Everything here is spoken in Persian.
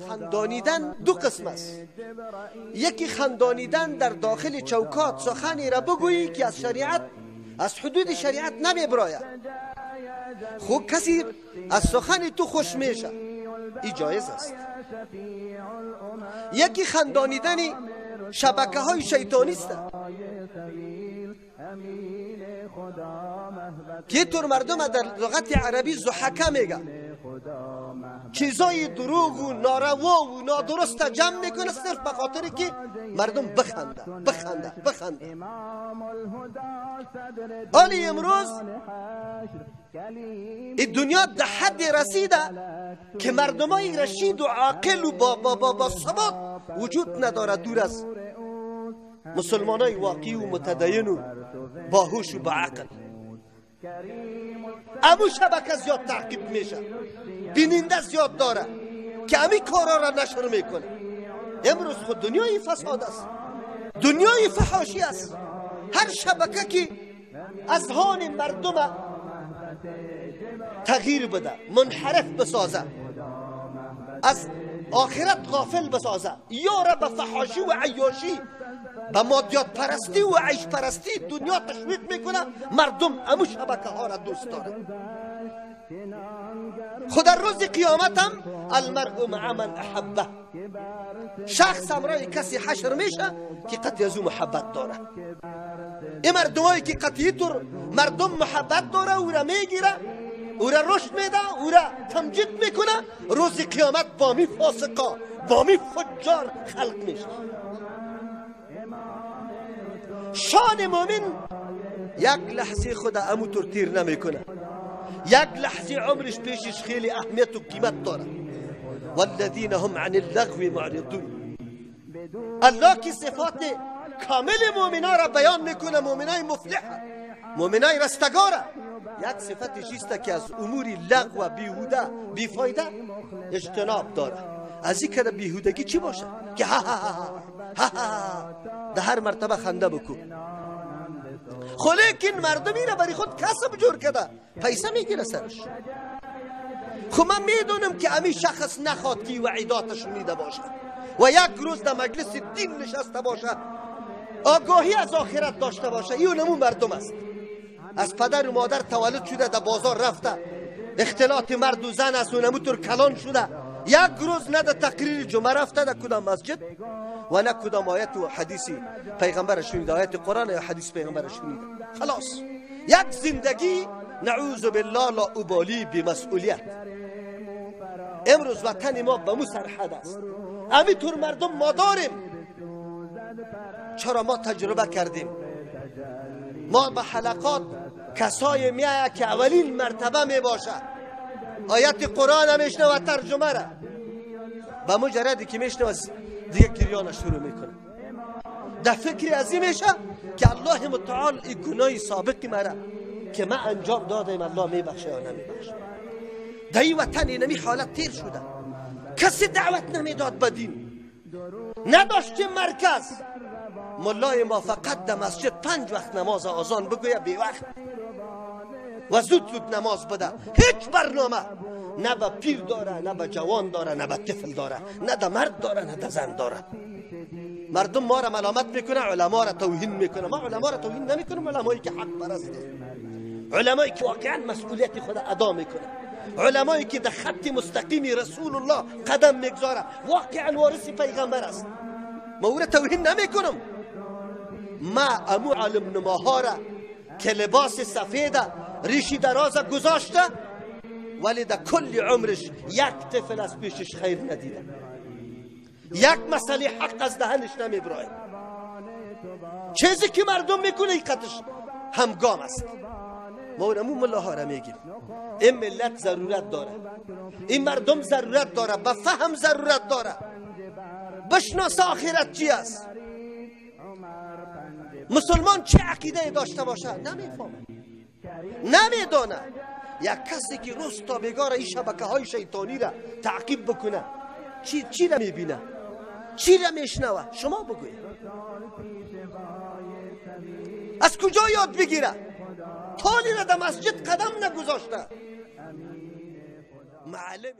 خندانیدن دو قسم است. یکی خندانیدن در داخل چوکات سخنی را بگویی که از شریعت، از حدود شریعت نمیبراید. خوب کسی از سخن تو خوش میشه، این جایز است. یکی خندانیدن شبکه های شیطانی است که طور مردم در لغت عربی ضحکه میگه، چیزای دروغ و ناروا و نادرست جمع میکنه صرف به خاطر که مردم بخنده. حالی امروز این دنیا در حد رسیده که مردمای رشید و عاقل و با ثبات وجود نداره، دور از مسلمانای واقعی و متدین و باهوش و با عقل. امو شبکه زیاد تعقیب میشه، بیننده زیاد داره که امی کارا را نشر میکنه. امروز خود دنیای فساد است، دنیای فحاشی است. هر شبکه که از هان مردم تغییر بده، منحرف بسازه، از آخرت غافل بسازه، یا را به فحاشی و عیاشی، به مادیات پرستی و عیش پرستی دنیا تشویق میکنه، مردم امو شبکه ها را دوست داره. خود روز قیامت هم المرء مع من احبه، شخص همراه کسی حشر میشه که قطعی از او محبت داره. این مردمایی که قطعی طور مردم محبت داره، او را میگیره، او را رشد میده، او را تمجید میکنه، روز قیامت با می فاسقا، با می فجار خلق میشه. شان مومن یک لحظه خود امو طور تیر نمیکنه، یک لحظه عمرش پیشش خیلی اهمیت و قیمت داره. والذین هم عن اللغو معرضون. الله کی صفات کامل مومنا را بیان میکنه، مومنای مفلح، مومنای رستگاره. یک صفتش است که از امور لغو و بیهوده بیفایده اجتناب داره. از این که بیهودگی چی باشه که ها ها ها ها ده هر مرتبه خنده بکن. خو لیکن مردمی را برای خود کسب جور کرده، پیسه میگیره سرش. خو من میدونم که امی شخص نخواد که وعیداتش شنیده باشه و یک روز در مجلس دین نشسته باشه، آگاهی از آخرت داشته باشه. این نمون مردم است. از پدر و مادر تولد شده، در بازار رفته، اختلاط مرد و زن است و نموتور کلان شده، یک روز نه در تقریر جمعه رفته در کدام مسجد و نه کدام آیت و حدیثی پیغمبر شنیده، آیت قرآن یا حدیث پیغمبر شنیده. خلاص یک زندگی نعوذ بالله لا ابالی بمسئولیت. امروز وطن ما به مو سرحد است. امی طور مردم ما داریم. چرا ما تجربه کردیم، ما به حلقات کسای میایه که اولین مرتبه می باشه آیت قرآن میشنه و ترجمه را، به مجردی که میشنه دیگه گریان شروع میکنه. در فکری از این میشه که الله متعال این گناه سابقی مرا که من انجام دادم الله میبخشه یا نمیبخشه. در این وطن اینمی حالت تیر شده، کسی دعوت نمیداد به دین، نداشت مرکز. ملای ما فقط در مسجد 5 وقت نماز آذان بگویه بی وقت و زود نماز بده. هیچ برنامه نه به پیر داره، نه به جوان داره، نه به طفل داره، نه به مرد داره، نه به زن داره. مردم ما را ملامت میکنه، علما را توهین میکنه. ما علما را توهین نمیکنیم، علمایی که حق پرست، علمایی که واقعا مسئولیت خود ادا میکنه، علمایی که در خط مستقیم رسول الله قدم میگذاره، واقعا وارث پیغمبر است. ما او را توهین نمیکنم. ما امو علم نماها را که لباس سفید ریشی دراز گذاشته ولی در کل عمرش یک طفل از پیشش خیر ندیده، یک مسئله حق از دهنش نمیبرای. چیزی که مردم میکنه حقیقتش همگام است. ما اونمون ملاها را میگیم این ملت ضرورت داره، این مردم ضرورت داره، به فهم ضرورت داره، بشناس آخرت چی است. مسلمان چه عقیده داشته باشه نمیفهمه، نمیدونه. یک کسی که روز تا بگار این شبکه های شیطانی را تعقیب بکنه چی را میبینه، چی را میشنوه؟ شما بگوید از کجا یاد بگیره؟ تالی را در مسجد قدم نگذاشته. معلم